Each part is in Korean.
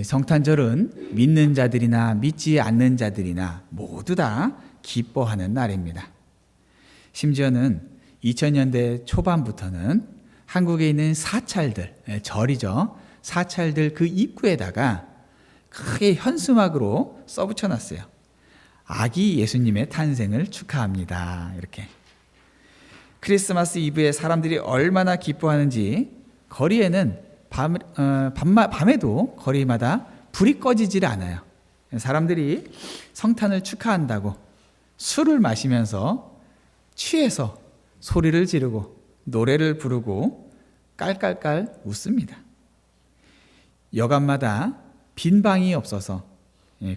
성탄절은 믿는 자들이나 믿지 않는 자들이나 모두 다 기뻐하는 날입니다. 심지어는 2000년대 초반부터는 한국에 있는 사찰들, 절이죠. 사찰들 그 입구에다가 크게 현수막으로 써붙여놨어요. 아기 예수님의 탄생을 축하합니다. 이렇게. 크리스마스 이브에 사람들이 얼마나 기뻐하는지 거리에는 밤에도 거리마다 불이 꺼지질 않아요. 사람들이 성탄을 축하한다고 술을 마시면서 취해서 소리를 지르고 노래를 부르고 깔깔깔 웃습니다. 여관마다 빈 방이 없어서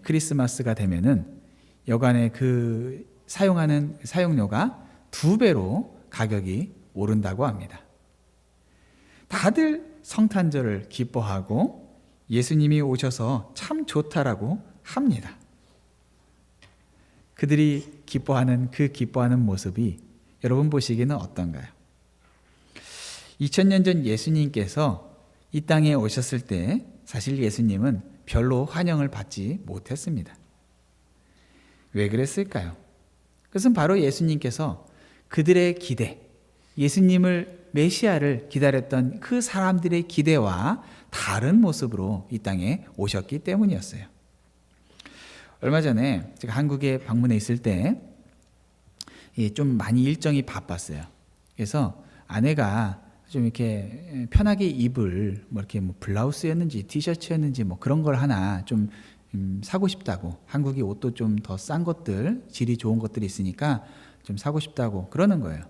크리스마스가 되면은 여관의 그 사용하는 사용료가 2배로 가격이 오른다고 합니다. 다들 성탄절을 기뻐하고 예수님이 오셔서 참 좋다라고 합니다. 그들이 기뻐하는 그 기뻐하는 모습이 여러분 보시기에는 어떤가요? 2000년 전 예수님께서 이 땅에 오셨을 때 사실 예수님은 별로 환영을 받지 못했습니다. 왜 그랬을까요? 그것은 바로 예수님께서 그들의 기대, 예수님을 메시아를 기다렸던 그 사람들의 기대와 다른 모습으로 이 땅에 오셨기 때문이었어요. 얼마 전에 제가 한국에 방문해 있을 때 좀 많이 일정이 바빴어요. 그래서 아내가 좀 이렇게 편하게 입을 뭐 이렇게 뭐 블라우스였는지 티셔츠였는지 뭐 그런 걸 하나 좀 사고 싶다고, 한국이 옷도 좀 더 싼 것들, 질이 좋은 것들이 있으니까 좀 사고 싶다고 그러는 거예요.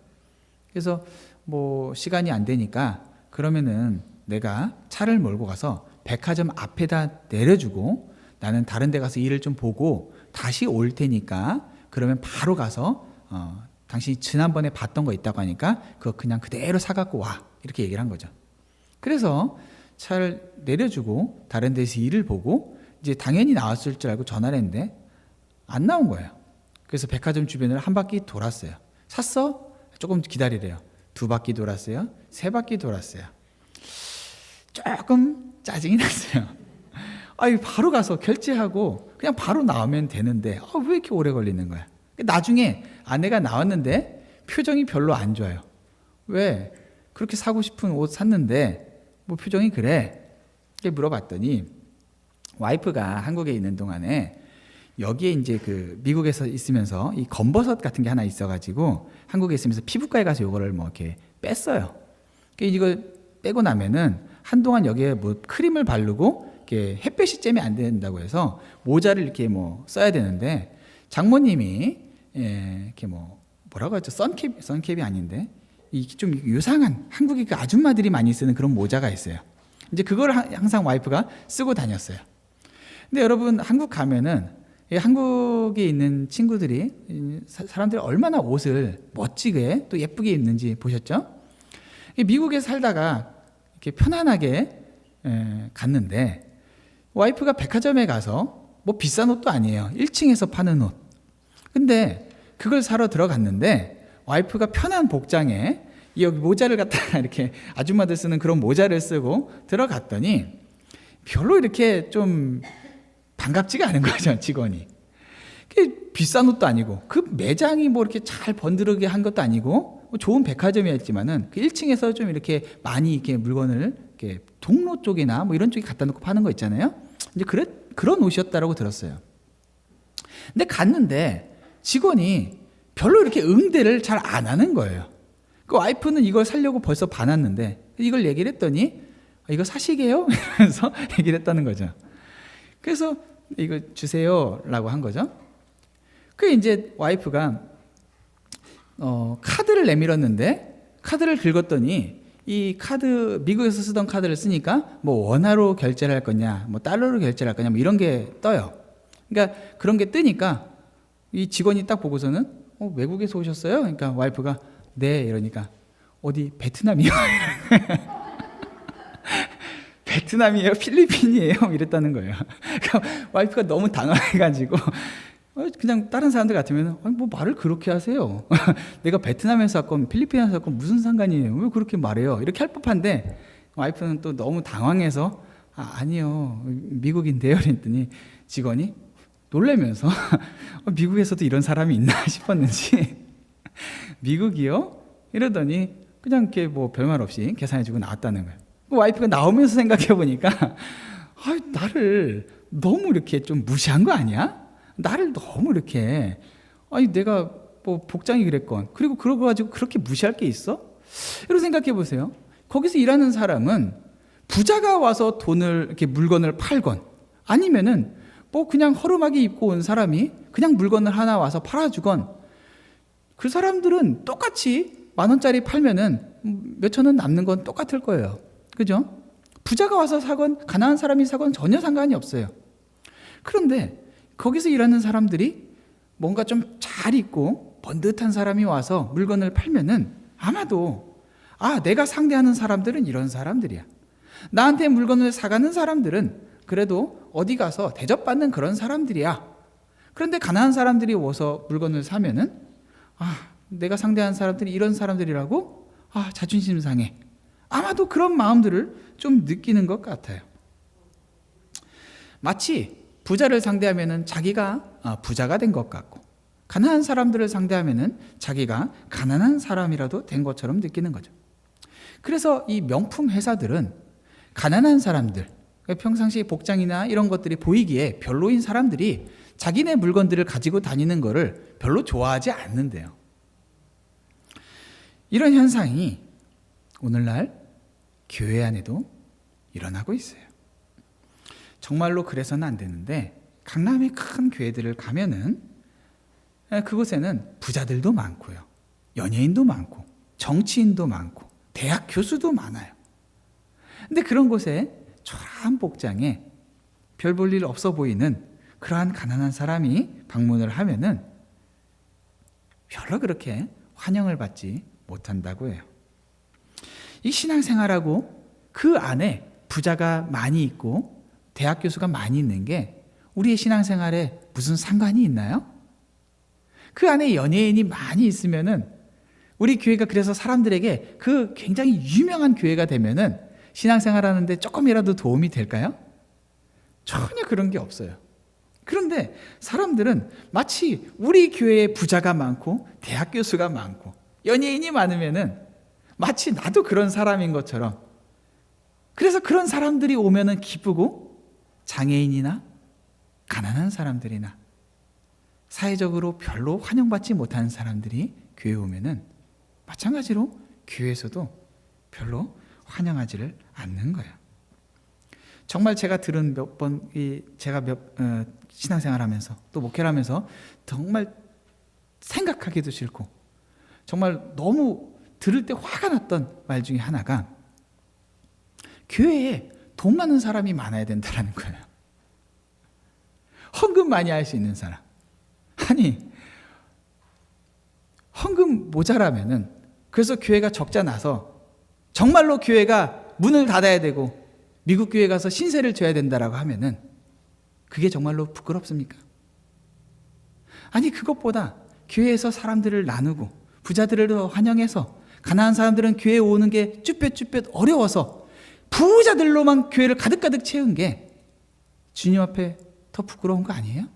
그래서 뭐 시간이 안 되니까 그러면은 내가 차를 몰고 가서 백화점 앞에다 내려주고 나는 다른 데 가서 일을 좀 보고 다시 올 테니까 그러면 바로 가서 당신이 지난번에 봤던 거 있다고 하니까 그거 그냥 그대로 사갖고 와, 이렇게 얘기를 한 거죠. 그래서 차를 내려주고 다른 데서 일을 보고 이제 당연히 나왔을 줄 알고 전화를 했는데 안 나온 거예요. 그래서 백화점 주변을 한 바퀴 돌았어요. 샀어? 조금 기다리래요. 2바퀴 돌았어요. 3바퀴 돌았어요. 조금 짜증이 났어요. 바로 가서 결제하고 그냥 바로 나오면 되는데 왜 이렇게 오래 걸리는 거야? 나중에 아내가 나왔는데 표정이 별로 안 좋아요. 왜? 그렇게 사고 싶은 옷 샀는데 뭐 표정이 그래? 이렇게 물어봤더니 와이프가 한국에 있는 동안에 여기에 이제 그 미국에서 있으면서 이 검버섯 같은 게 하나 있어가지고 한국에 있으면서 피부과에 가서 이거를 뭐 이렇게 뺐어요. 이거 빼고 나면은 한동안 여기에 뭐 크림을 바르고 이렇게 햇볕이 쬐면 안 된다고 해서 모자를 이렇게 뭐 써야 되는데 장모님이 이렇게 뭐라고 하죠? 선캡이 아닌데 이 좀 유상한 한국의 그 아줌마들이 많이 쓰는 그런 모자가 있어요. 이제 그걸 항상 와이프가 쓰고 다녔어요. 근데 여러분 한국 가면은 한국에 있는 친구들이 사람들이 얼마나 옷을 멋지게 또 예쁘게 입는지 보셨죠? 미국에 살다가 이렇게 편안하게 갔는데 와이프가 백화점에 가서 뭐 비싼 옷도 아니에요. 1층에서 파는 옷. 근데 그걸 사러 들어갔는데 와이프가 편한 복장에 여기 모자를 갖다가 이렇게 아줌마들 쓰는 그런 모자를 쓰고 들어갔더니 별로 이렇게 좀 반갑지가 않은 거죠, 직원이. 비싼 옷도 아니고 그 매장이 뭐 이렇게 잘 번드르게 한 것도 아니고 뭐 좋은 백화점이었지만은 그 1층에서 좀 이렇게 많이 이렇게 물건을 이렇게 동로 쪽이나 뭐 이런 쪽에 갖다 놓고 파는 거 있잖아요. 이제 그런 옷이었다라고 들었어요. 근데 갔는데 직원이 별로 이렇게 응대를 잘 안 하는 거예요. 그 와이프는 이걸 사려고 벌써 봐놨는데 이걸 얘기를 했더니 이거 사시게요? 이러면서 얘기를 했다는 거죠. 그래서 이거 주세요라고 한 거죠. 그 이제 와이프가 카드를 내밀었는데 카드를 긁었더니 이 카드 미국에서 쓰던 카드를 쓰니까 뭐 원화로 결제를 할 거냐, 뭐 달러로 결제를 할 거냐, 뭐 이런 게 떠요. 그러니까 그런 게 뜨니까 이 직원이 딱 보고서는 외국에서 오셨어요? 그러니까 와이프가 네 이러니까 어디 베트남이요? 베트남이에요? 필리핀이에요? 이랬다는 거예요. 그러니까 와이프가 너무 당황해가지고 그냥 다른 사람들 같으면 뭐 말을 그렇게 하세요. 내가 베트남에서 왔건 필리핀에서 왔건 무슨 상관이에요? 왜 그렇게 말해요? 이렇게 할 법한데 와이프는 또 너무 당황해서 아니요. 미국인데요. 그랬더니 직원이 놀라면서 미국에서도 이런 사람이 있나 싶었는지 미국이요? 이러더니 그냥 이렇게 뭐 별말 없이 계산해주고 나왔다는 거예요. 그 와이프가 나오면서 생각해 보니까 나를 너무 이렇게 좀 무시한 거 아니야? 나를 너무 이렇게 내가 뭐 복장이 그랬건 그리고 그러고 가지고 그렇게 무시할 게 있어? 이런 생각해 보세요. 거기서 일하는 사람은 부자가 와서 돈을 이렇게 물건을 팔건 아니면은 뭐 그냥 허름하게 입고 온 사람이 그냥 물건을 하나 와서 팔아주건 그 사람들은 똑같이 10,000원짜리 팔면은 몇천 원 남는 건 똑같을 거예요. 그죠? 부자가 와서 사건 가난한 사람이 사건 전혀 상관이 없어요. 그런데 거기서 일하는 사람들이 뭔가 좀 잘 입고 번듯한 사람이 와서 물건을 팔면은 아마도 내가 상대하는 사람들은 이런 사람들이야. 나한테 물건을 사가는 사람들은 그래도 어디 가서 대접받는 그런 사람들이야. 그런데 가난한 사람들이 와서 물건을 사면은 내가 상대하는 사람들이 이런 사람들이라고? 자존심 상해. 아마도 그런 마음들을 좀 느끼는 것 같아요. 마치 부자를 상대하면은 자기가 부자가 된 것 같고 가난한 사람들을 상대하면은 자기가 가난한 사람이라도 된 것처럼 느끼는 거죠. 그래서 이 명품 회사들은 가난한 사람들, 평상시 복장이나 이런 것들이 보이기에 별로인 사람들이 자기네 물건들을 가지고 다니는 것을 별로 좋아하지 않는데요. 이런 현상이 오늘날 교회 안에도 일어나고 있어요. 정말로 그래서는 안 되는데 강남의 큰 교회들을 가면은 그곳에는 부자들도 많고요. 연예인도 많고 정치인도 많고 대학 교수도 많아요. 근데 그런 곳에 초라한 복장에 별 볼 일 없어 보이는 그러한 가난한 사람이 방문을 하면은 별로 그렇게 환영을 받지 못한다고 해요. 이 신앙생활하고 그 안에 부자가 많이 있고 대학 교수가 많이 있는 게 우리의 신앙생활에 무슨 상관이 있나요? 그 안에 연예인이 많이 있으면은 우리 교회가 그래서 사람들에게 그 굉장히 유명한 교회가 되면은 신앙생활 하는데 조금이라도 도움이 될까요? 전혀 그런 게 없어요. 그런데 사람들은 마치 우리 교회에 부자가 많고 대학 교수가 많고 연예인이 많으면은 마치 나도 그런 사람인 것처럼 그래서 그런 사람들이 오면은 기쁘고 장애인이나 가난한 사람들이나 사회적으로 별로 환영받지 못하는 사람들이 교회에 오면은 마찬가지로 교회에서도 별로 환영하지를 않는 거예요. 정말 제가 들은 몇 번, 제가 신앙생활하면서 또 목회를 하면서 정말 생각하기도 싫고 정말 너무 들을 때 화가 났던 말 중에 하나가 교회에 돈 많은 사람이 많아야 된다는 거예요. 헌금 많이 할 수 있는 사람. 아니, 헌금 모자라면은 그래서 교회가 적자 나서 정말로 교회가 문을 닫아야 되고 미국 교회 가서 신세를 져야 된다라고 하면은 그게 정말로 부끄럽습니까? 아니, 그것보다 교회에서 사람들을 나누고 부자들을 환영해서 가난한 사람들은 교회에 오는 게 쭈뼛쭈뼛 어려워서 부자들로만 교회를 가득가득 채운 게 주님 앞에 더 부끄러운 거 아니에요?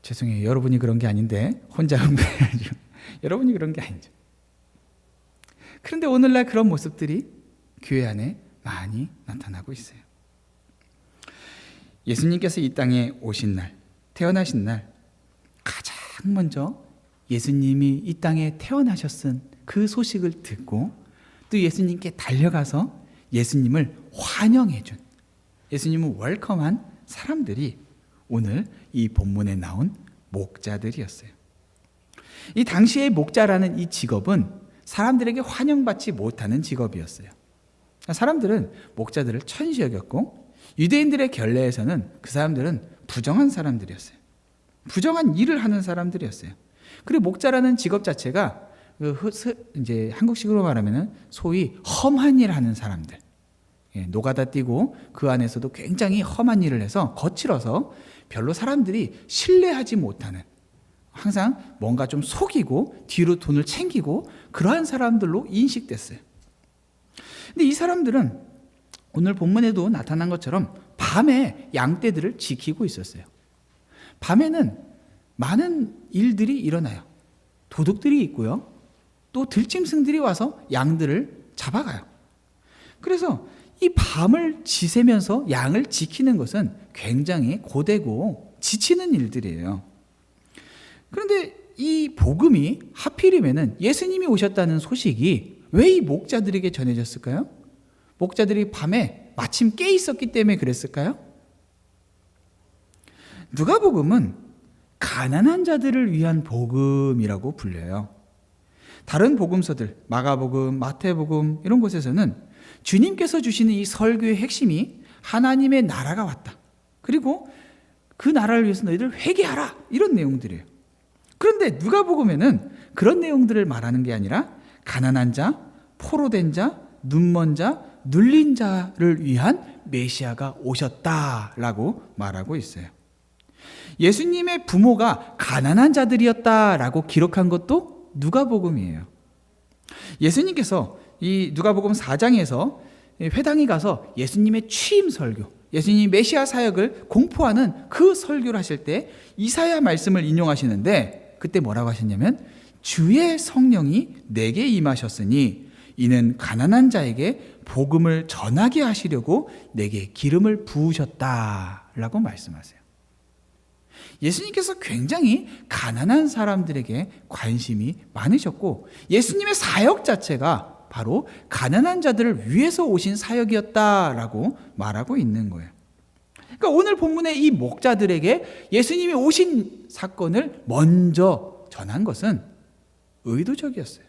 죄송해요. 여러분이 그런 게 아닌데 혼자 흥분해가지고 여러분이 그런 게 아니죠. 그런데 오늘날 그런 모습들이 교회 안에 많이 나타나고 있어요. 예수님께서 이 땅에 오신 날, 태어나신 날 가장 먼저 예수님이 이 땅에 태어나셨은 그 소식을 듣고 또 예수님께 달려가서 예수님을 환영해준, 예수님을 웰컴한 사람들이 오늘 이 본문에 나온 목자들이었어요. 이 당시의 목자라는 이 직업은 사람들에게 환영받지 못하는 직업이었어요. 사람들은 목자들을 천시 여겼고 유대인들의 견례에서는 그 사람들은 부정한 사람들이었어요. 부정한 일을 하는 사람들이었어요. 그리고 목자라는 직업 자체가 이제 한국식으로 말하면 소위 험한 일을 하는 사람들, 노가다 뛰고 그 안에서도 굉장히 험한 일을 해서 거칠어서 별로 사람들이 신뢰하지 못하는, 항상 뭔가 좀 속이고 뒤로 돈을 챙기고 그러한 사람들로 인식됐어요. 근데 이 사람들은 오늘 본문에도 나타난 것처럼 밤에 양떼들을 지키고 있었어요. 밤에는 많은 일들이 일어나요. 도둑들이 있고요. 또 들짐승들이 와서 양들을 잡아가요. 그래서 이 밤을 지새면서 양을 지키는 것은 굉장히 고되고 지치는 일들이에요. 그런데 이 복음이 하필이면은 예수님이 오셨다는 소식이 왜 이 목자들에게 전해졌을까요? 목자들이 밤에 마침 깨 있었기 때문에 그랬을까요? 누가복음은 가난한 자들을 위한 복음이라고 불려요. 다른 복음서들, 마가복음, 마태복음 이런 곳에서는 주님께서 주시는 이 설교의 핵심이 하나님의 나라가 왔다. 그리고 그 나라를 위해서 너희들 회개하라. 이런 내용들이에요. 그런데 누가복음에는 그런 내용들을 말하는 게 아니라 가난한 자, 포로된 자, 눈먼 자, 눌린 자를 위한 메시아가 오셨다라고 말하고 있어요. 예수님의 부모가 가난한 자들이었다라고 기록한 것도 누가복음이에요. 예수님께서 이 누가복음 4장에서 회당에 가서 예수님의 취임 설교, 예수님 메시아 사역을 공포하는 그 설교를 하실 때 이사야 말씀을 인용하시는데 그때 뭐라고 하셨냐면 주의 성령이 내게 임하셨으니 이는 가난한 자에게 복음을 전하게 하시려고 내게 기름을 부으셨다라고 말씀하세요. 예수님께서 굉장히 가난한 사람들에게 관심이 많으셨고 예수님의 사역 자체가 바로 가난한 자들을 위해서 오신 사역이었다라고 말하고 있는 거예요. 그러니까 오늘 본문의 이 목자들에게 예수님이 오신 사건을 먼저 전한 것은 의도적이었어요.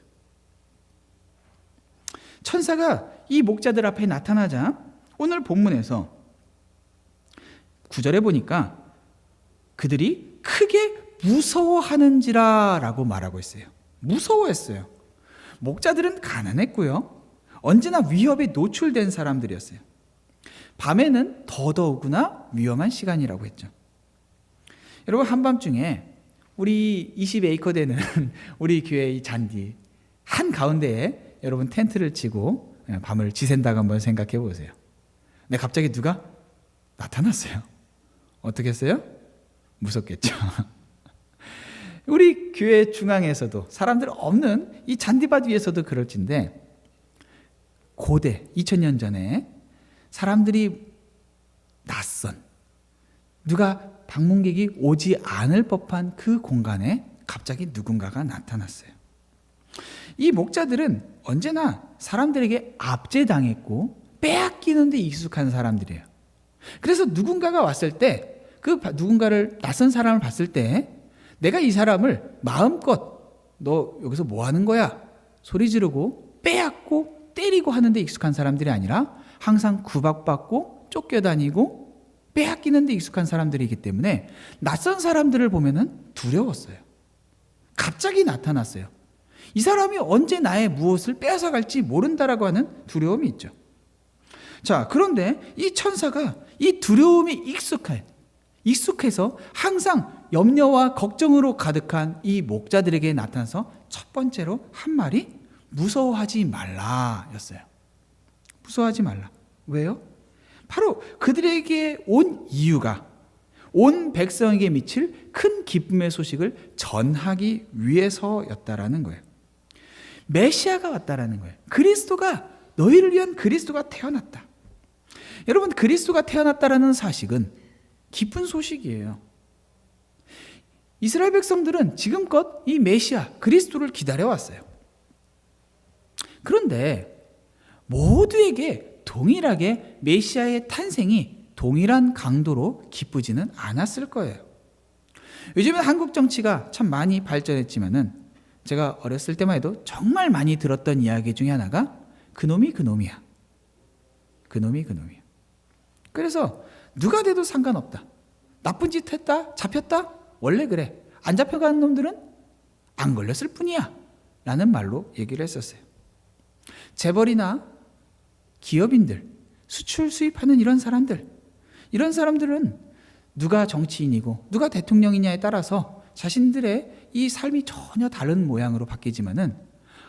천사가 이 목자들 앞에 나타나자 오늘 본문에서 9절에 보니까 그들이 크게 무서워하는지라 라고 말하고 있어요. 무서워했어요. 목자들은 가난했고요. 언제나 위협에 노출된 사람들이었어요. 밤에는 더더욱이나 위험한 시간이라고 했죠. 여러분 한밤중에 우리 20에이커 되는 우리 교회의 잔디 한가운데에 여러분 텐트를 치고 밤을 지샌다고 한번 생각해 보세요. 근데 갑자기 누가 나타났어요. 어떻게 했어요? 무섭겠죠. 우리 교회 중앙에서도 사람들 없는 이 잔디밭 위에서도 그럴진데 고대 2000년 전에 사람들이 낯선 누가 방문객이 오지 않을 법한 그 공간에 갑자기 누군가가 나타났어요. 이 목자들은 언제나 사람들에게 압제당했고 빼앗기는 데 익숙한 사람들이에요. 그래서 누군가가 왔을 때 그 누군가를 낯선 사람을 봤을 때 내가 이 사람을 마음껏 너 여기서 뭐 하는 거야? 소리 지르고 빼앗고 때리고 하는 데 익숙한 사람들이 아니라 항상 구박받고 쫓겨다니고 빼앗기는 데 익숙한 사람들이기 때문에 낯선 사람들을 보면은 두려웠어요. 갑자기 나타났어요. 이 사람이 언제 나의 무엇을 빼앗아 갈지 모른다라고 하는 두려움이 있죠. 자, 그런데 이 천사가 이 두려움이 익숙해서 항상 염려와 걱정으로 가득한 이 목자들에게 나타나서 첫 번째로 한 말이 무서워하지 말라였어요. 무서워하지 말라. 왜요? 바로 그들에게 온 이유가 온 백성에게 미칠 큰 기쁨의 소식을 전하기 위해서였다라는 거예요. 메시아가 왔다라는 거예요. 그리스도가 너희를 위한 그리스도가 태어났다. 여러분 그리스도가 태어났다라는 사실은 기쁜 소식이에요. 이스라엘 백성들은 지금껏 이 메시아 그리스도를 기다려왔어요. 그런데 모두에게 동일하게 메시아의 탄생이 동일한 강도로 기쁘지는 않았을 거예요. 요즘은 한국 정치가 참 많이 발전했지만은 제가 어렸을 때만 해도 정말 많이 들었던 이야기 중에 하나가 그놈이 그놈이야. 그놈이 그놈이야. 그래서 누가 돼도 상관없다. 나쁜 짓 했다? 잡혔다? 원래 그래. 안 잡혀가는 놈들은 안 걸렸을 뿐이야. 라는 말로 얘기를 했었어요. 재벌이나 기업인들, 수출 수입하는 이런 사람들은 누가 정치인이고 누가 대통령이냐에 따라서 자신들의 이 삶이 전혀 다른 모양으로 바뀌지만은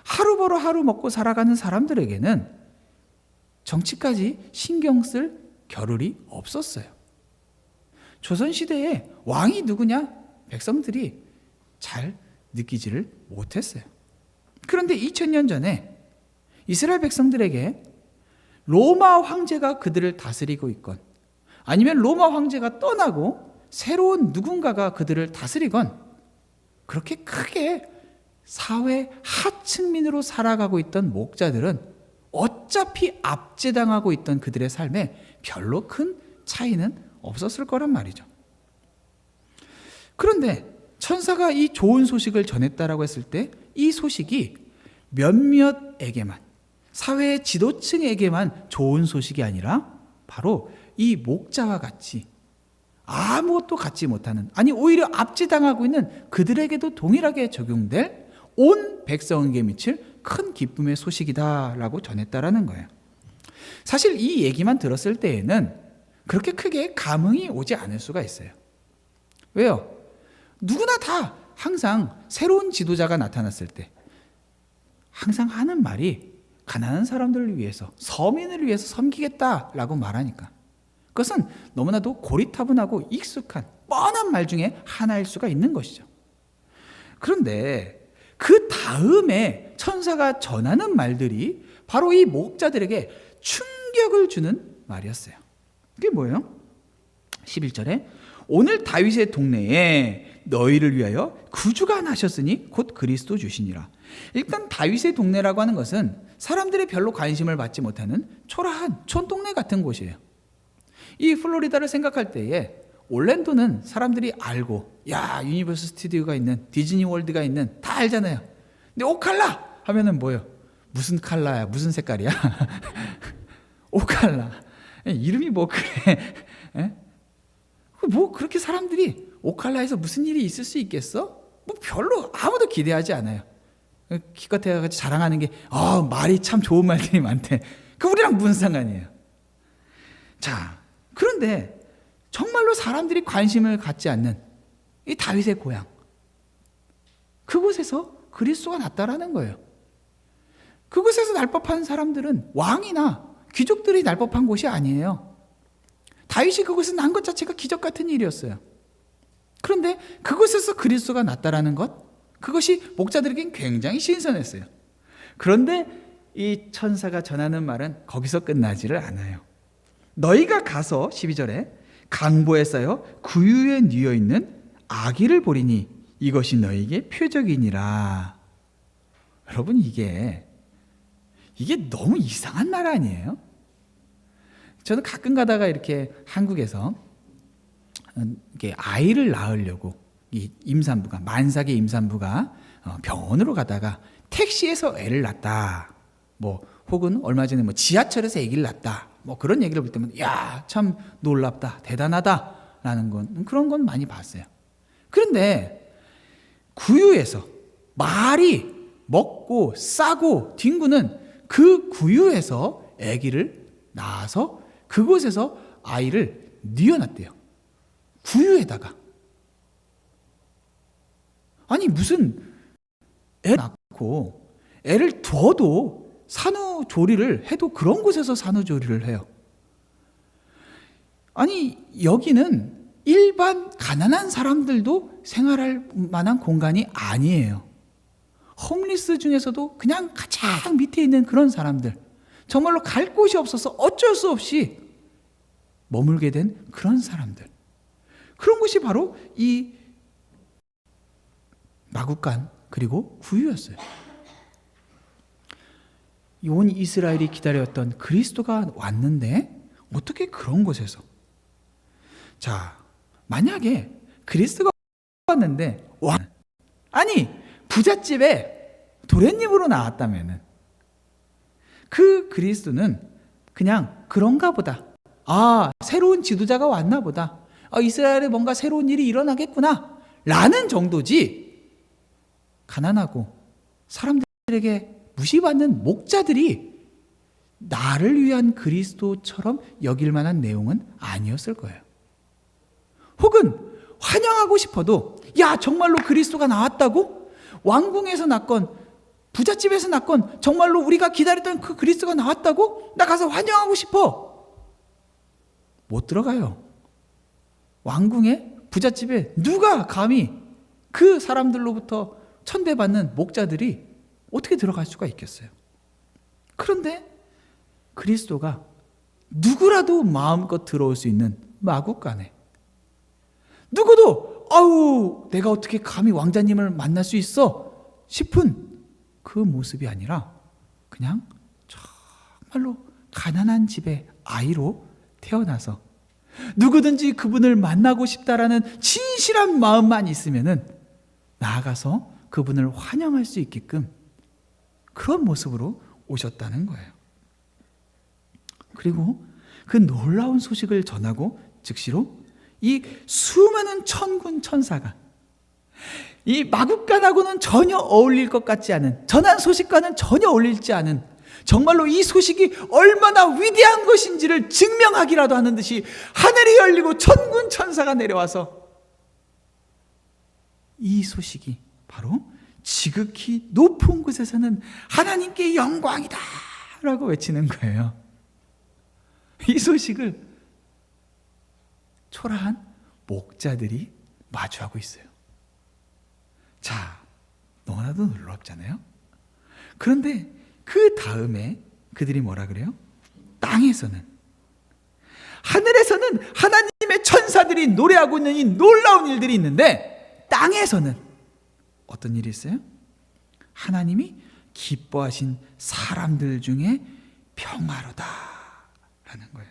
하루 벌어 하루 먹고 살아가는 사람들에게는 정치까지 신경 쓸 겨를이 없었어요. 조선시대에 왕이 누구냐? 백성들이 잘 느끼지를 못했어요. 그런데 2000년 전에 이스라엘 백성들에게 로마 황제가 그들을 다스리고 있건, 아니면 로마 황제가 떠나고 새로운 누군가가 그들을 다스리건, 그렇게 크게 사회 하층민으로 살아가고 있던 목자들은 어차피 압제당하고 있던 그들의 삶에 별로 큰 차이는 없었을 거란 말이죠. 그런데 천사가 이 좋은 소식을 전했다라고 했을 때 이 소식이 몇몇에게만, 사회의 지도층에게만 좋은 소식이 아니라 바로 이 목자와 같이 아무것도 갖지 못하는, 아니 오히려 압제당하고 있는 그들에게도 동일하게 적용될 온 백성에게 미칠 큰 기쁨의 소식이다라고 전했다라는 거예요. 사실 이 얘기만 들었을 때에는 그렇게 크게 감흥이 오지 않을 수가 있어요. 왜요? 누구나 다 항상 새로운 지도자가 나타났을 때 항상 하는 말이 가난한 사람들을 위해서, 서민을 위해서 섬기겠다라고 말하니까 그것은 너무나도 고리타분하고 익숙한 뻔한 말 중에 하나일 수가 있는 것이죠. 그런데 그 다음에 천사가 전하는 말들이 바로 이 목자들에게 충격을 주는 말이었어요. 그게 뭐예요? 11절에 오늘 다윗의 동네에 너희를 위하여 구주가 나셨으니 곧 그리스도 주시니라. 일단 다윗의 동네라고 하는 것은 사람들이 별로 관심을 받지 못하는 초라한 촌동네 같은 곳이에요. 이 플로리다를 생각할 때에 올랜도는 사람들이 알고, 야, 유니버설 스튜디오가 있는, 디즈니 월드가 있는, 다 알잖아요. 근데 오칼라 하면은 뭐예요? 무슨 칼라야? 무슨 색깔이야? 오칼라. 이름이 뭐 그래? 뭐 그렇게 사람들이 오칼라에서 무슨 일이 있을 수 있겠어? 뭐 별로 아무도 기대하지 않아요. 기껏해야 같이 자랑하는 게 말이 참 좋은 말들이 많대. 그 우리랑 무슨 상관이에요? 자, 그런데 정말로 사람들이 관심을 갖지 않는 이 다윗의 고향, 그곳에서 그리스도가 났다라는 거예요. 그곳에서 날 법한 사람들은 왕이나 귀족들이 날 법한 곳이 아니에요. 다윗이 그곳에 난 것 자체가 기적 같은 일이었어요. 그런데 그곳에서 그리스도가 났다라는 것, 그것이 목자들에겐 굉장히 신선했어요. 그런데 이 천사가 전하는 말은 거기서 끝나지를 않아요. 너희가 가서 12절에 강보에 쌓여 구유에 뉘어 있는 아기를 보리니 이것이 너희에게 표적이니라. 여러분, 이게 너무 이상한 말 아니에요? 저는 가끔 가다가 이렇게 한국에서 이렇게 아이를 낳으려고 이 임산부가, 만삭의 임산부가 병원으로 가다가 택시에서 애를 낳았다, 뭐 혹은 얼마 전에 뭐 지하철에서 아기를 낳았다, 뭐 그런 얘기를 볼 때면 야, 참 놀랍다, 대단하다라는 건, 그런 건 많이 봤어요. 그런데 구유에서 말이 먹고 싸고 뒹구는 그 구유에서 아기를 낳아서 그곳에서 아이를 뉘어놨대요. 구유에다가. 아니 무슨 애 낳고 애를 둬도 산후조리를 해도 그런 곳에서 산후조리를 해요. 아니 여기는 일반 가난한 사람들도 생활할 만한 공간이 아니에요. 홈리스 중에서도 그냥 가장 밑에 있는 그런 사람들, 정말로 갈 곳이 없어서 어쩔 수 없이 머물게 된 그런 사람들, 그런 곳이 바로 이 마구간 그리고 구유였어요. 온 이스라엘이 기다렸던 그리스도가 왔는데 어떻게 그런 곳에서, 자, 만약에 그리스도가 왔는데 아니 부잣집에 도련님으로 나왔다면은 그 그리스도는 그냥 그런가 보다, 새로운 지도자가 왔나 보다, 이스라엘에 뭔가 새로운 일이 일어나겠구나 라는 정도지, 가난하고 사람들에게 무시받는 목자들이 나를 위한 그리스도처럼 여길 만한 내용은 아니었을 거예요. 혹은 환영하고 싶어도, 야 정말로 그리스도가 나왔다고? 왕궁에서 낳건 부잣집에서 낳건 정말로 우리가 기다렸던 그 그리스도가 나왔다고? 나 가서 환영하고 싶어. 못 들어가요. 왕궁의 부잣집에 누가 감히 그 사람들로부터 천대받는 목자들이 어떻게 들어갈 수가 있겠어요? 그런데 그리스도가 누구라도 마음껏 들어올 수 있는 마국간에 누구도 아우 내가 어떻게 감히 왕자님을 만날 수 있어 싶은 그 모습이 아니라 그냥 정말로 가난한 집의 아이로 태어나서 누구든지 그분을 만나고 싶다라는 진실한 마음만 있으면은 나아가서 그분을 환영할 수 있게끔 그런 모습으로 오셨다는 거예요. 그리고 그 놀라운 소식을 전하고 즉시로 이 수많은 천군 천사가 이 마국간하고는 전혀 어울릴 것 같지 않은, 전한 소식과는 전혀 어울리지 않은, 정말로 이 소식이 얼마나 위대한 것인지를 증명하기라도 하는 듯이 하늘이 열리고 천군 천사가 내려와서 이 소식이 바로 지극히 높은 곳에서는 하나님께 영광이다 라고 외치는 거예요. 이 소식을 초라한 목자들이 마주하고 있어요. 자, 너무나도 놀랍잖아요. 그런데 그 다음에 그들이 뭐라 그래요? 땅에서는, 하늘에서는 하나님의 천사들이 노래하고 있는 이 놀라운 일들이 있는데 땅에서는 어떤 일이 있어요? 하나님이 기뻐하신 사람들 중에 평화로다 라는 거예요.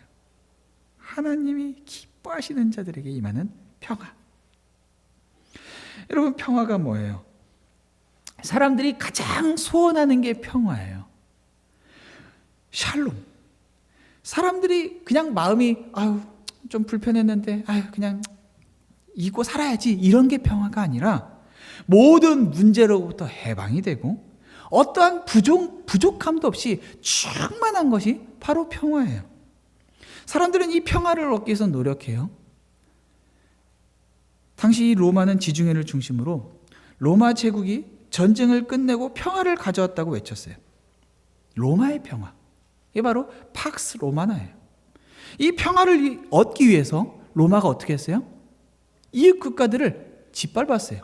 하나님이 기뻐하시는 자들에게 임하는 평화. 여러분, 평화가 뭐예요? 사람들이 가장 소원하는 게 평화예요. 샬롬. 사람들이 그냥 마음이 아유 좀 불편했는데 아유 그냥 잊고 살아야지 이런 게 평화가 아니라 모든 문제로부터 해방이 되고 어떠한 부족함도 없이 충만한 것이 바로 평화예요. 사람들은 이 평화를 얻기 위해서 노력해요. 당시 로마는 지중해를 중심으로 로마 제국이 전쟁을 끝내고 평화를 가져왔다고 외쳤어요. 로마의 평화. 이게 바로 팍스 로마나예요. 이 평화를 얻기 위해서 로마가 어떻게 했어요? 이웃 국가들을 짓밟았어요.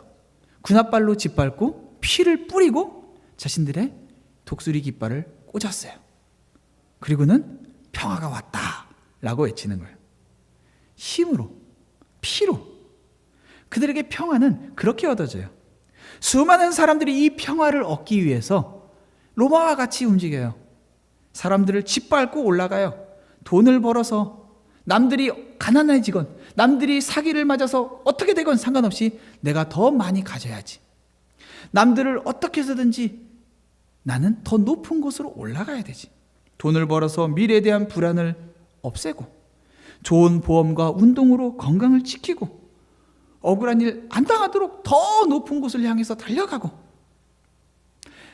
군합발로 짓밟고 피를 뿌리고 자신들의 독수리 깃발을 꽂았어요. 그리고는 평화가 왔다라고 외치는 거예요. 힘으로, 피로. 그들에게 평화는 그렇게 얻어져요. 수많은 사람들이 이 평화를 얻기 위해서 로마와 같이 움직여요. 사람들을 짓밟고 올라가요. 돈을 벌어서 남들이 가난해지건 남들이 사기를 맞아서 어떻게 되건 상관없이 내가 더 많이 가져야지. 남들을 어떻게 해서든지 나는 더 높은 곳으로 올라가야 되지. 돈을 벌어서 미래에 대한 불안을 없애고 좋은 보험과 운동으로 건강을 지키고 억울한 일 안 당하도록 더 높은 곳을 향해서 달려가고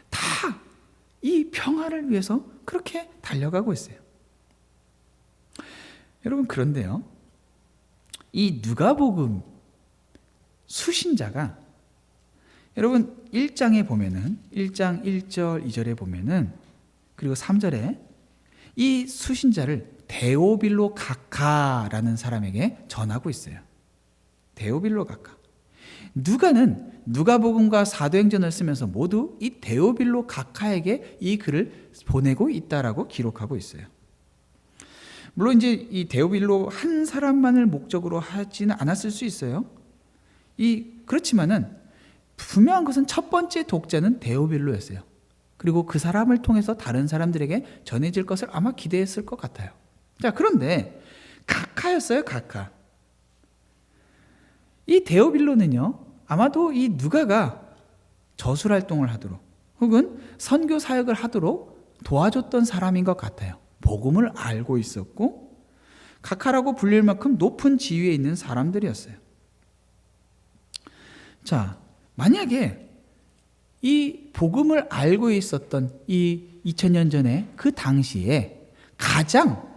다 이 평화를 위해서 그렇게 달려가고 있어요. 여러분, 그런데요, 이 누가복음 수신자가 여러분 1장에 보면은 1장 1절 2절에 보면은 그리고 3절에 이 수신자를 데오빌로 가카라는 사람에게 전하고 있어요. 데오빌로 가카. 누가는 누가복음과 사도행전을 쓰면서 모두 이 데오빌로 가카에게 이 글을 보내고 있다라고 기록하고 있어요. 물론 이제 이 데오빌로 한 사람만을 목적으로 하지는 않았을 수 있어요. 그렇지만은 분명한 것은 첫 번째 독자는 데오빌로였어요. 그리고 그 사람을 통해서 다른 사람들에게 전해질 것을 아마 기대했을 것 같아요. 자, 그런데 가카였어요, 가카. 이 데오빌로는요, 아마도 이 누가가 저술활동을 하도록 혹은 선교 사역을 하도록 도와줬던 사람인 것 같아요. 복음을 알고 있었고 가카라고 불릴 만큼 높은 지위에 있는 사람들이었어요. 자, 만약에 이 복음을 알고 있었던 이 2000년 전에 그 당시에 가장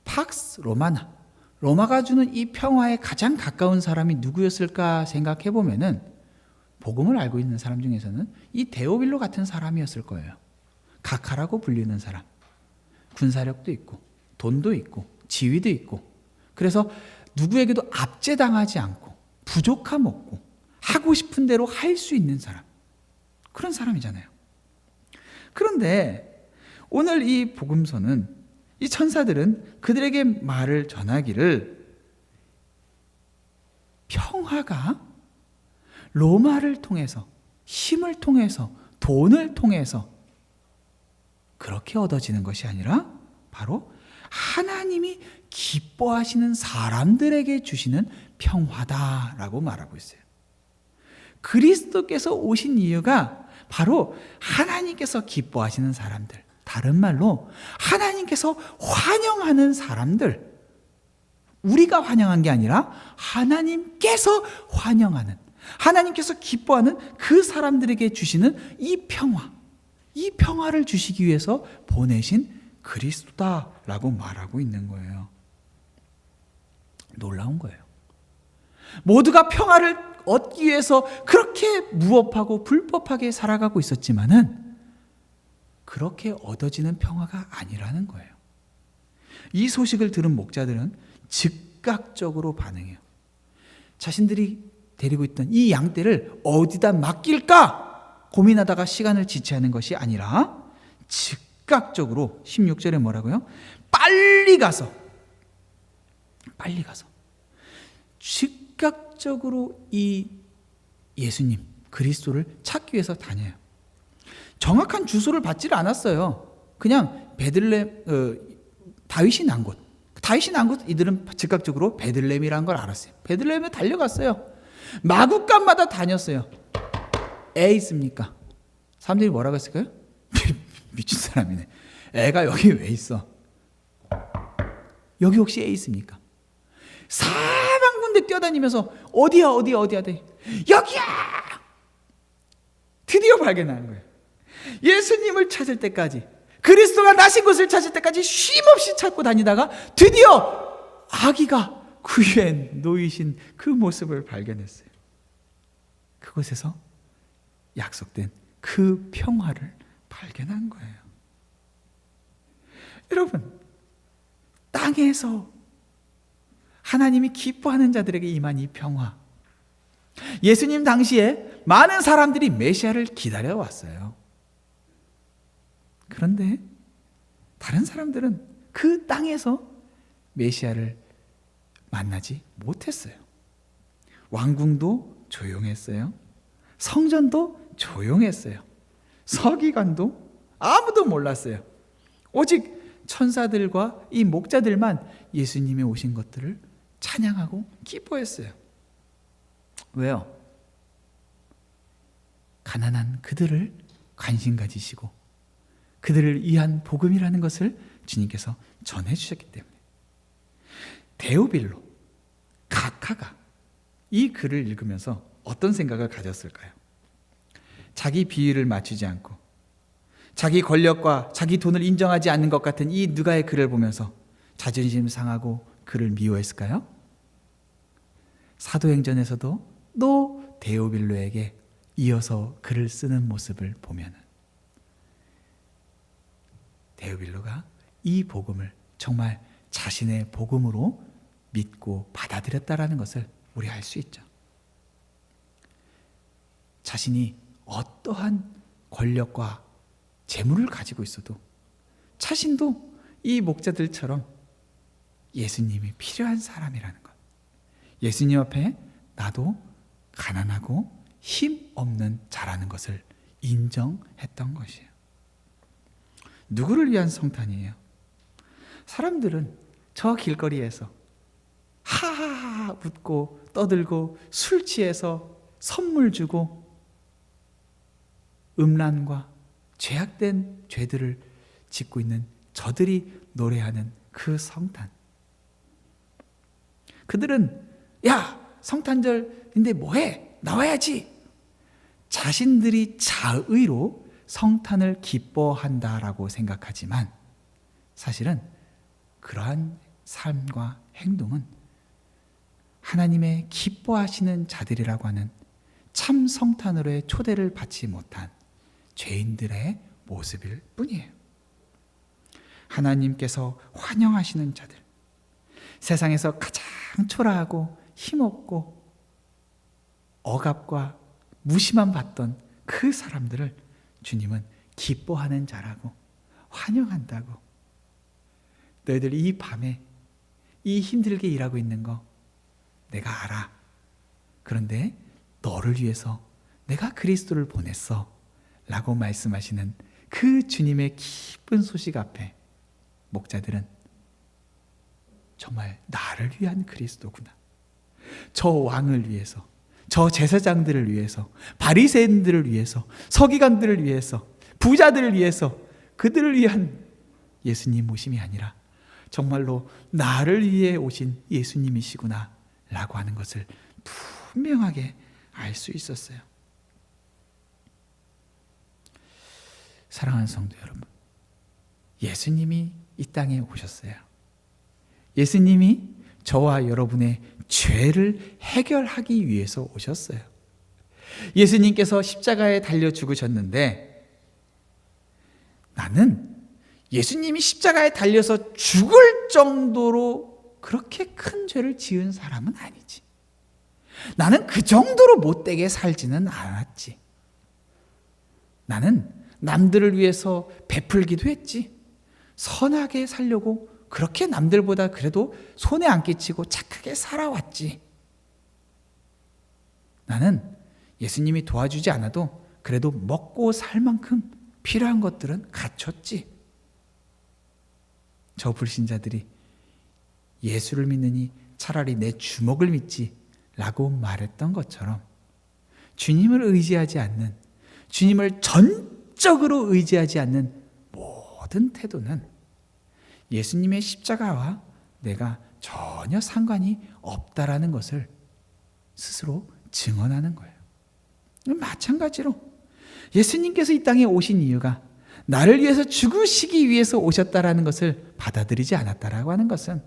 팍스 로마나, 로마가 주는 이 평화에 가장 가까운 사람이 누구였을까 생각해 보면은 복음을 알고 있는 사람 중에서는 이 데오빌로 같은 사람이었을 거예요. 각하라고 불리는 사람. 군사력도 있고 돈도 있고 지위도 있고, 그래서 누구에게도 압제당하지 않고 부족함 없고 하고 싶은 대로 할 수 있는 사람, 그런 사람이잖아요. 그런데 오늘 이 복음서는, 이 천사들은 그들에게 말을 전하기를 평화가 로마를 통해서, 힘을 통해서, 돈을 통해서 그렇게 얻어지는 것이 아니라 바로 하나님이 기뻐하시는 사람들에게 주시는 평화다라고 말하고 있어요. 그리스도께서 오신 이유가 바로 하나님께서 기뻐하시는 사람들, 다른 말로 하나님께서 환영하는 사람들, 우리가 환영한 게 아니라 하나님께서 환영하는, 하나님께서 기뻐하는 그 사람들에게 주시는 이 평화, 이 평화를 주시기 위해서 보내신 그리스도다라고 말하고 있는 거예요. 놀라운 거예요. 모두가 평화를 얻기 위해서 그렇게 무법하고 불법하게 살아가고 있었지만은 그렇게 얻어지는 평화가 아니라는 거예요. 이 소식을 들은 목자들은 즉각적으로 반응해요. 자신들이 데리고 있던 이 양떼를 어디다 맡길까 고민하다가 시간을 지체하는 것이 아니라 즉각적으로 16절에 뭐라고요? 빨리 가서 즉각적으로 이 예수님 그리스도를 찾기 위해서 다녀요. 정확한 주소를 받지를 않았어요. 그냥 베들레헴, 다윗이 난 곳, 이들은 즉각적으로 베들레헴이라는 걸 알았어요. 베들레헴에 달려갔어요. 마구간마다 다녔어요. 애 있습니까? 사람들이 뭐라고 했을까요? 미친 사람이네. 애가 여기 왜 있어? 여기 혹시 애 있습니까? 사방군데 뛰어다니면서 어디야 여기야! 드디어 발견하는 거예요. 예수님을 찾을 때까지, 그리스도가 나신 곳을 찾을 때까지 쉼없이 찾고 다니다가 드디어 아기가 그 위에 놓이신 그 모습을 발견했어요. 그곳에서 약속된 그 평화를 발견한 거예요. 여러분, 땅에서 하나님이 기뻐하는 자들에게 임한 이 평화, 예수님 당시에 많은 사람들이 메시아를 기다려왔어요. 그런데 다른 사람들은 그 땅에서 메시아를 만나지 못했어요. 왕궁도 조용했어요. 성전도 조용했어요. 서기관도 아무도 몰랐어요. 오직 천사들과 이 목자들만 예수님이 오신 것들을 찬양하고 기뻐했어요. 왜요? 가난한 그들을 관심 가지시고 그들을 위한 복음이라는 것을 주님께서 전해주셨기 때문에. 데오빌로, 각하가 이 글을 읽으면서 어떤 생각을 가졌을까요? 자기 비위를 맞추지 않고 자기 권력과 자기 돈을 인정하지 않는 것 같은 이 누가의 글을 보면서 자존심 상하고 그를 미워했을까요? 사도행전에서도 또 데오빌로에게 이어서 글을 쓰는 모습을 보면 데오빌로가 이 복음을 정말 자신의 복음으로 믿고 받아들였다라는 것을 우리 알 수 있죠. 자신이 어떠한 권력과 재물을 가지고 있어도 자신도 이 목자들처럼 예수님이 필요한 사람이라는 것, 예수님 앞에 나도 가난하고 힘 없는 자라는 것을 인정했던 것이에요. 누구를 위한 성탄이에요? 사람들은 저 길거리에서 하하하 웃고 떠들고 술 취해서 선물 주고 음란과 죄악된 죄들을 짓고 있는 저들이 노래하는 그 성탄. 그들은 야, 성탄절인데 뭐해? 나와야지. 자신들이 자의로 성탄을 기뻐한다라고 생각하지만 사실은 그러한 삶과 행동은 하나님의 기뻐하시는 자들이라고 하는 참 성탄으로의 초대를 받지 못한 죄인들의 모습일 뿐이에요. 하나님께서 환영하시는 자들, 세상에서 가장 초라하고 힘없고 억압과 무시만 받던 그 사람들을 주님은 기뻐하는 자라고 환영한다고. 너희들 이 밤에 이 힘들게 일하고 있는 거 내가 알아. 그런데 너를 위해서 내가 그리스도를 보냈어 라고 말씀하시는 그 주님의 기쁜 소식 앞에 목자들은 정말 나를 위한 그리스도구나, 저 왕을 위해서, 저 제사장들을 위해서, 바리새인들을 위해서, 서기관들을 위해서, 부자들을 위해서, 그들을 위한 예수님 오심이 아니라 정말로 나를 위해 오신 예수님이시구나 라고 하는 것을 분명하게 알 수 있었어요. 사랑하는 성도 여러분, 예수님이 이 땅에 오셨어요. 예수님이 저와 여러분의 죄를 해결하기 위해서 오셨어요. 예수님께서 십자가에 달려 죽으셨는데 나는 예수님이 십자가에 달려서 죽을 정도로 그렇게 큰 죄를 지은 사람은 아니지. 나는 그 정도로 못되게 살지는 않았지. 나는 남들을 위해서 베풀기도 했지. 선하게 살려고 그렇게 남들보다 그래도 손해 안 끼치고 착하게 살아왔지. 나는 예수님이 도와주지 않아도 그래도 먹고 살 만큼 필요한 것들은 갖췄지. 저 불신자들이 예수를 믿느니 차라리 내 주먹을 믿지 라고 말했던 것처럼 주님을 의지하지 않는, 주님을 전적으로 의지하지 않는 모든 태도는 예수님의 십자가와 내가 전혀 상관이 없다라는 것을 스스로 증언하는 거예요. 마찬가지로 예수님께서 이 땅에 오신 이유가 나를 위해서 죽으시기 위해서 오셨다라는 것을 받아들이지 않았다라고 하는 것은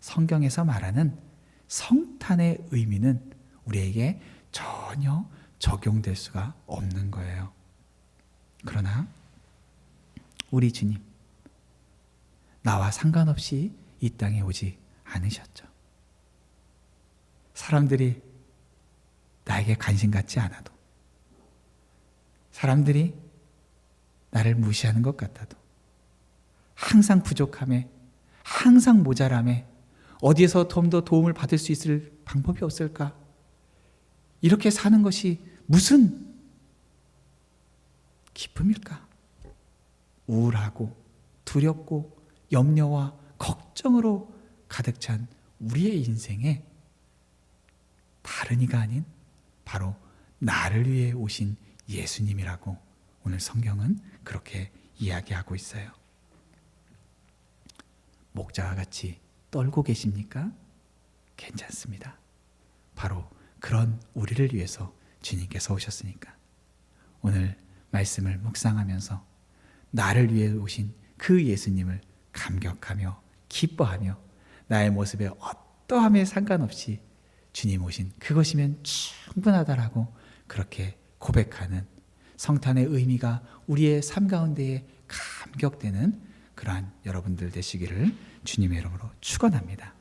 성경에서 말하는 성탄의 의미는 우리에게 전혀 적용될 수가 없는 거예요. 그러나 우리 주님, 나와 상관없이 이 땅에 오지 않으셨죠. 사람들이 나에게 관심 갖지 않아도, 사람들이 나를 무시하는 것 같아도, 항상 부족함에, 항상 모자람에 어디에서 좀 더 도움을 받을 수 있을 방법이 없을까? 이렇게 사는 것이 무슨 기쁨일까? 우울하고 두렵고 염려와 걱정으로 가득 찬 우리의 인생에 다른 이가 아닌 바로 나를 위해 오신 예수님이라고 오늘 성경은 그렇게 이야기하고 있어요. 목자와 같이 떨고 계십니까? 괜찮습니다. 바로 그런 우리를 위해서 주님께서 오셨으니까 오늘 말씀을 묵상하면서 나를 위해 오신 그 예수님을 감격하며 기뻐하며 나의 모습에 어떠함에 상관없이 주님 오신 그것이면 충분하다라고 그렇게 고백하는 성탄의 의미가 우리의 삶 가운데에 감격되는 그러한 여러분들 되시기를 주님의 이름으로 축원합니다.